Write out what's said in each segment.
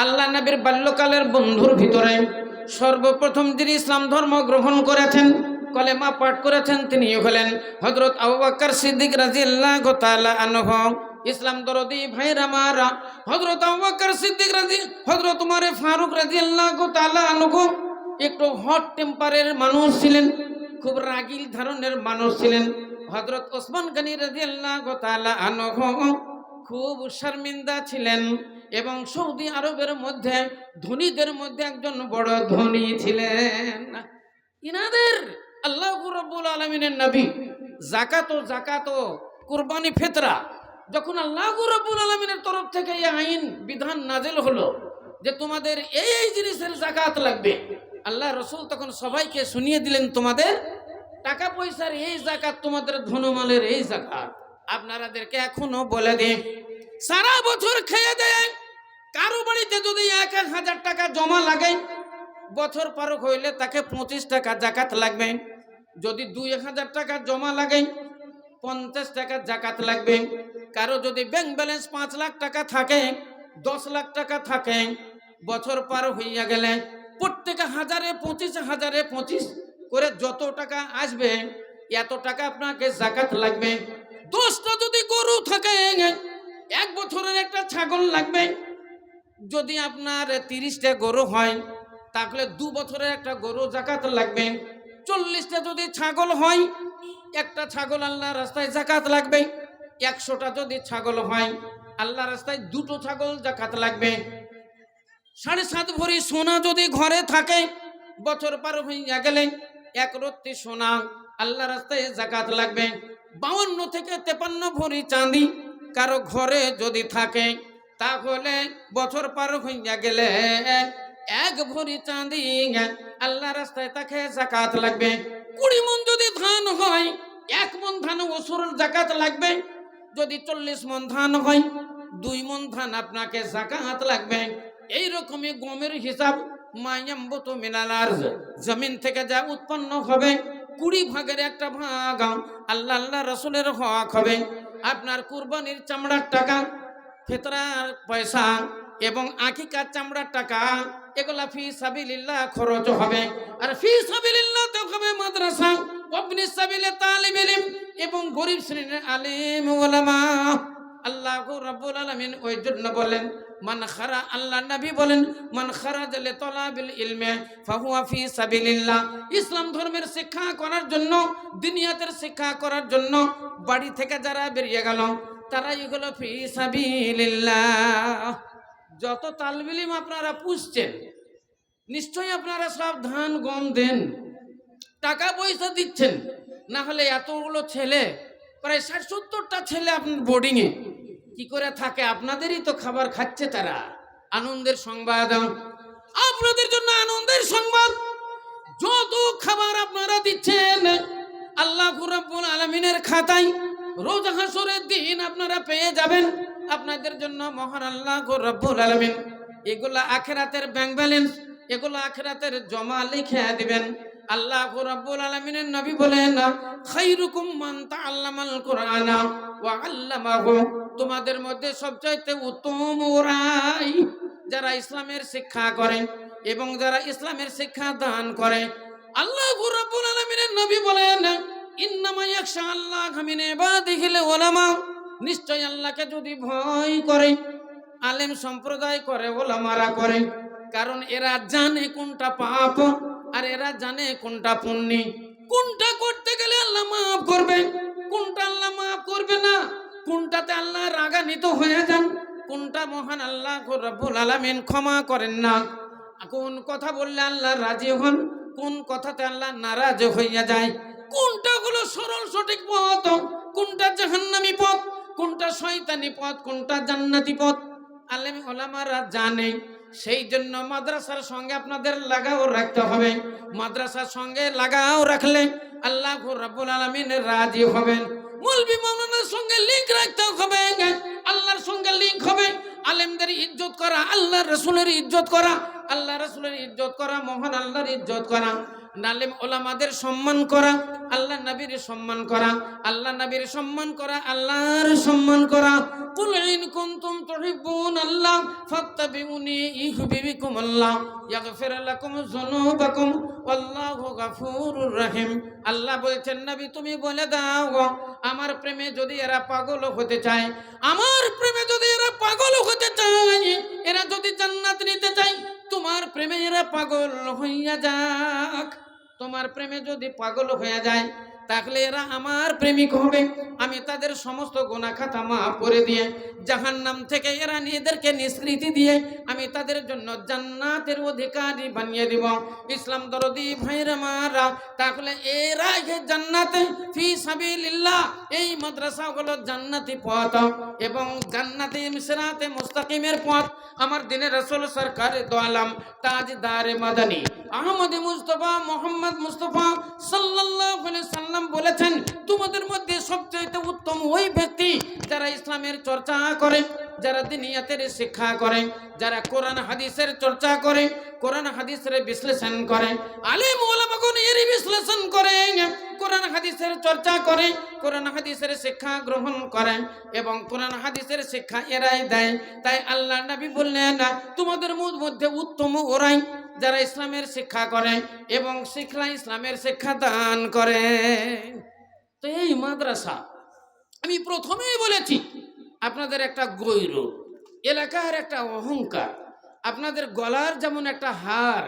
আল্লাহ নবীর বাল্যকালের বন্ধুর ভিতরে সর্বপ্রথম যিনি ইসলাম ধর্ম গ্রহণ করেছেন, কলেমা পাঠ করেছেন, তিনি হলেন হযরত আবু বকর সিদ্দিক রাদিয়াল্লাহু তাআলা আনহু। ইসলাম দরদি ভাইরা মারা, হযরত আবু বকর সিদ্দিক হযরত উমর ফারুক রাদিয়াল্লাহু তাআলা আনহু একটু হট টেম্পারের মানুষ ছিলেন, খুব রাগিল ধরনের মানুষ ছিলেন। হযরত ওসমান গনি রাদিয়াল্লাহু তাআলা আনহু খুব শর্মিন্দা ছিলেন এবং সৌদি আরবের মধ্যে ধনীদের মধ্যে একজন বড় ধনী ছিলেন। ইনাদের আল্লাহ রাব্বুল আলামিনের নবী জাকাত কুরবানি ফিতরা যখন আল্লাহ রাব্বুল আলামিনের তরফ থেকে এই আইন বিধান নাযিল হলো যে তোমাদের এই জিনিসের যাকাত লাগবে, আল্লাহ রাসূল তখন সবাইকে শুনিয়ে দিলেন তোমাদের টাকা পয়সার এই যাকাত, তোমাদের ধনমালের এই যাকাত। আপনারাদেরকে এখনো বলে দিই, সারা বছর খেয়ে দেয় কারো বাড়িতে যদি 1,000 টাকা জমা লাগে, বছর পার হইলে তাকে 25 টাকা যাকাত লাগবে। যদি 2,000 টাকা জমা লাগে 50 টাকা যাকাত লাগবে। কারো যদি ব্যাংক ব্যালেন্স 5 লাখ টাকা থাকে, 10 লাখ টাকা থাকে, বছর পার হইয়া গেলে প্রত্যেক 1025 করে যত টাকা আসবে এত টাকা আপনাকে যাকাত লাগবে। 10টা যদি গরু থাকে 1 বছরের একটা ছাগল লাগবে। যদি আপনার 30টা গরু হয় তাহলে 2 বছরের একটা গরু যাকাত লাগবে। 40টা যদি ছাগল হয় একটা ছাগল আল্লাহর রাস্তায় যাকাত লাগবে। 100টা যদি ছাগল হয় আল্লাহর রাস্তায় 2টো ছাগল যাকাত লাগবে। 7.5 ভরি সোনা যদি ঘরে থাকে, বছর পার হইয়া গেলে 1 রত্তি সোনা আল্লাহর রাস্তায় যাকাত লাগবে। 52 থেকে 53 ভরি চাঁদি কারো ঘরে যদি থাকে তাহলে বছর পার হইয়া গেলে 1 ভরি চাঁদি আল্লাহর রাস্তায় তাকে যাকাত লাগবে। 20 মণ যদি ধান হয় 1 মণ ধান ওসুরের যাকাত লাগবে। যদি 40 মণ ধান হয় 2 মণ ধান আপনাকে যাকাত লাগবে। এই রকমই গমের হিসাব মায়াম্বুতু মিনাল আরজ, জমিন থেকে যা উৎপন্ন হবে 20 ভাগের একটা ভাগ আল্লাহ রাসূলের হক হবে। আপনার কুরবানির চামড়ার টাকা, ফিতরার পয়সা এবং আকিকার চামড়ার টাকা এগুলা ফি সাবিলিল্লাহ খরচ হবে। আর ফি সাবিলিল্লাহ তো হবে মাদ্রাসা, ওয়াবনি সাবিলে তালিব ইলম এবং গরীব শ্রেণীর আলেম ওলামা। আল্লাহ রাব্বুল আলামিন ওই জন্য বলেন মান খারা, আল্লাহ নবী বলেন মান খারাজা লিতালাবিল ইলমি ফাহুয়া ফি সাবিলিল্লাহ। ইসলাম ধর্মের শিক্ষা করার জন্য, দুনিয়াতের শিক্ষা করার জন্য বাড়ি থেকে যারা বেরিয়ে গেল তারাই হলো ফি সাবিলিল্লাহ। যত তালিব ইলম আপনারা পুষছেন নিশ্চয়ই আপনারা সব ধান গম দেন, টাকা পয়সা দিচ্ছেন, না হলে এতগুলো ছেলে প্রায় 60-70টা ছেলে আপনার বোর্ডিংয়ে কি করে থাকে? আপনাদেরই তো খাবার খাচ্ছে তারা। আনন্দের সংবাদ আপনাদের জন্য, আনন্দের সংবাদ, যত খাবার আপনারা দিচ্ছেন আল্লাহ রাব্বুল আলামিনের খাতায় রোজ হাসরের দিন আপনারা পেয়ে যাবেন। আপনাদের জন্য মহান আল্লাহ রাব্বুল আলামিন এগুলা আখিরাতের ব্যাংক ব্যালেন্স, এগুলো আখিরাতের জমা লিখে দিবেন। আল্লাহ রাব্বুল আলামিনের নবী বলেন খায়রুকুম মান তাআল্লামাল কুরআনা ওয়া আল্লামাহু, তোমাদের মধ্যে সবচাইতে উত্তম ওরাই যারা ইসলামের শিক্ষা করে এবং যারা ইসলামের শিক্ষা দান করে। আল্লাহ রাব্বুল আলামিনের নবী বলেন ইন্নামা ইয়াখশা আল্লাহ মিন ইবাদিহিল উলামা, নিশ্চয় আল্লাহকে যদি ভয় করে আলেম সম্প্রদায় করে, ওলামারা করে, কারণ এরা জানে কোনটা পাপ আর এরা জানে কোনটা পুণ্য, কোনটা করতে গেলে আল্লাহ মাফ করবে, কোনটা আল্লাহ মাফ করবে না, কোনটাতে আল্লাহ রাগান্বিত হয়ে যান, কোনটা মহান আল্লাহ রাব্বুল আলামিন ক্ষমা করেন না, কোন কথা বললে আল্লাহ রাজি হন, কোন কথাতে আল্লাহ নারাজ হইয়া যায়, কোনটা হলো সরল সঠিক পথ, কোনটা জাহান্নামী পথ, কোনটা শয়তানি পথ, কোনটা জান্নাতি পথ, আলেম ওলামারা জানে। সেই জন্য মাদ্রাসার সঙ্গে আপনাদের লাগাও রাখতে হবে। মাদ্রাসার সঙ্গে লাগাও রাখলে আল্লাহ রাব্বুল আলামিন রাজি হবেন। মৌলভী মাওলানার সঙ্গে লিংক রাখতে হবে, আল্লাহর সঙ্গে লিংক হবে। আলেমদের ইজ্জত করা, আল্লাহর রাসূলের ইজ্জত করা, আল্লাহ রাসূলের ইজ্জত করা, মহান আল্লাহর ইজ্জত করা, নালিম ওলামাদের সম্মান করা, আল্লাহ নবীর সম্মান করা, আল্লাহ নবীর সম্মান করা, আল্লাহর সম্মান করা। কুল ইন কুনতুম তুহিব্বুনাল্লাহ ফাত্তাবিউনি ইউহিব্বুকুমুল্লাহ ইয়াগফির লাকুম যুনুবাকুম ওয়াল্লাহু গফুরুর রহিম। আল্লাহ বলেছেন নবী তুমি বলে দাও, আমার প্রেমে যদি এরা পাগল হতে চায়, আমার প্রেমে যদি এরা পাগল হতে চায়, এরা যদি জান্নাত নিতে চায়, তোমার প্রেমে এরা পাগল হইয়া যাক। তোমার প্রেমে যদি পাগল হয়ে যায় তাহলে এরা আমার প্রেমিক হবে। আমি তাদের সমস্ত গুনাহ খাতা মাফ করে দিয়ে জাহান্নাম থেকে এরা নিজেদেরকে নিষ্কৃতি দিয়ে আমি তাদের জন্য জান্নাতের অধিকারী বানিয়ে দিব। ইসলাম দরদি ভাইরা মারা, তাহলে এরা জান্নাতে ফি সাবিলিল্লাহ, এই মাদ্রাসা হলো জান্নাতি পথ এবং জান্নাতি সিরাতে মুস্তাকিমের পথ। আমার দিনের রাসূল সরকার দো আলম তাজদার মাদানী আহমদ মুস্তাফা মোহাম্মদ মুস্তাফা সাল্লাল্লাহু আলাইহি সাল্লাম বলেছেন, তোমাদের মধ্যে সবচেয়ে উত্তম ওই ব্যক্তি যারা ইসলামের চর্চা করে, যারা দিনিয়াতের শিক্ষা করে, যারা কোরআন হাদিসের চর্চা করে, কোরআন হাদিসের বিশ্লেষণ করে, আলেম ওলামাগণ এর বিশ্লেষণ করে, কোরআন হাদিসের চর্চা করে, কোরআন হাদিসের শিক্ষা গ্রহণ করে এবং কোরআন হাদিসের শিক্ষা এরাই দেয়। তাই আল্লাহ নবী বললেন, তোমাদের মধ্যে উত্তম ওরাই যারা ইসলামের শিক্ষা করে এবং ইসলামের শিক্ষা দান করে। তো এই মাদ্রাসা আমি প্রথমেই বলেছি আপনাদের একটা গৌরব, এলাকার একটা অহংকার, আপনাদের গলার যেমন একটা হার,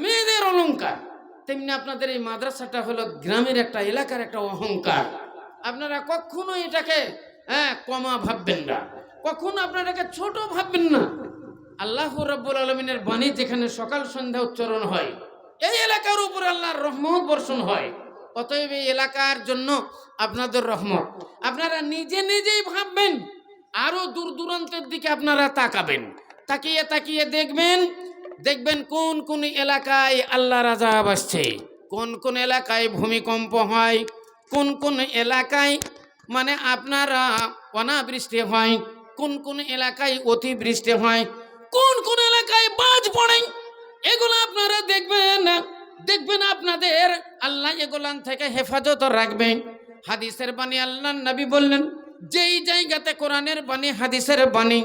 মেয়েদের অলংকার, তেমনি আপনাদের এই মাদ্রাসাটা হলো গ্রামের একটা এলাকার একটা অহংকার। আপনারা কখনো এটাকে কমা ভাববেন না, কখনো আপনারাকে ছোট ভাববেন না। আল্লাহ রাব্বুল আলামিনের বাণী যেখানে সকাল সন্ধ্যা উচ্চারণ হয়, এই এলাকার উপর আল্লাহর রহমত বর্ষণ হয়। অতএব এই এলাকার জন্য আপনাদের রহমত। আপনারা নিজে নিজেই ভাববেন, আরো দূর দূরান্তের দিকে আপনারা তাকাবেন, তাকিয়ে তাকিয়ে দেখবেন কোন কোন এলাকায় আল্লাহর আযাব আসছে, কোন কোন এলাকায় ভূমিকম্প হয়, কোন কোন এলাকায় মানে আপনারা অনাবৃষ্টি হয়, কোন কোন এলাকায় অতিবৃষ্টি হয়, কোন কোন এলাকায় বাজ পড়ে। এগুলো আপনারা দেখবেন আপনাদের আল্লাহ এগুলান থেকে হেফাজত রাখবেন। হাদিসের বাণী আল্লাহর নবী বললেন, যেই জায়গাতে কোরআনের বাণী হাদিসের বাণী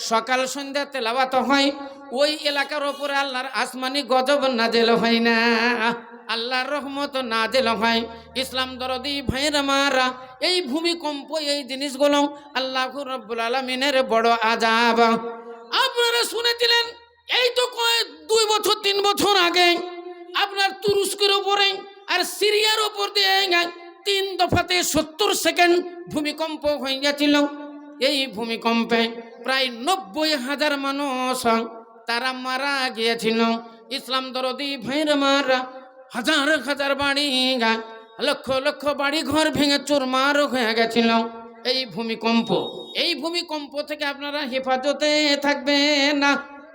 সকাল সন্ধ্যা তেলাওয়াত হয়, ওই এলাকার উপরে আল্লাহর আসমানি গজব নাজেল হয় না, আল্লাহর রহমত নাজেল হয়। ইসলাম দরদি ভাইরা মারা, এই ভূমিকম্প এই জিনিসগুলো আল্লাহ রাব্বুল আলামিনের বড় আযাব। আপনারা শুনেছিলেন এই তো 2 বছর 3 বছর আগে আপনার তুরস্কের উপরে আর সিরিয়ার উপর দিয়ে 3 দফাতে 70 সেকেন্ড ভূমিকম্প হয়ে গেছিল। এই ভূমিকম্পে প্রায় 90,000 মানুষ তারা মারা গিয়েছিল। ইসলাম দরদি ভাইরা মারা, হাজার হাজার বাড়ি, লক্ষ লক্ষ বাড়ি ঘর ভেঙে চুরমার হয়ে গেছিল এই ভূমিকম্প থেকে আপনারা হেফাজতে থাকবেন না।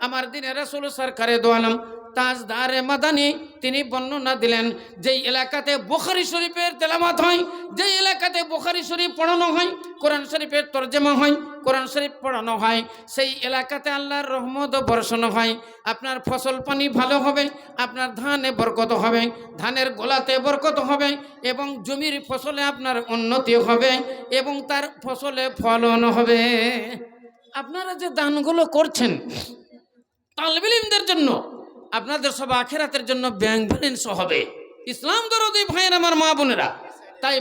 আমার দিনের রাসূল সরকারে দো আলম তাজদারে মাদানী তিনি বর্ণনা দিলেন, যেই এলাকাতে বুখারী শরীফের তেলাওয়াত হয়, যেই এলাকাতে বুখারী শরীফ পড়ানো হয়, কোরআন শরীফের তরজমা হয়, কোরআন শরীফ পড়ানো হয়, সেই এলাকাতে আল্লাহর রহমত বর্ষণ হয়। আপনার ফসল পানি ভালো হবে, আপনার ধানে বরকত হবে, ধানের গোলাতে বরকত হবে এবং জমির ফসলে আপনার উন্নতি হবে এবং তার ফসলে ফলন হবে। আপনারা যে দানগুলো করছেন তালিবে ইলমদের জন্য, আপনাদের সব আখিরাতের জন্য ব্যাংক ব্যালেন্স হবে। ইসলাম দরদি ভাইয়ের আমার মা বোনেরা, তাই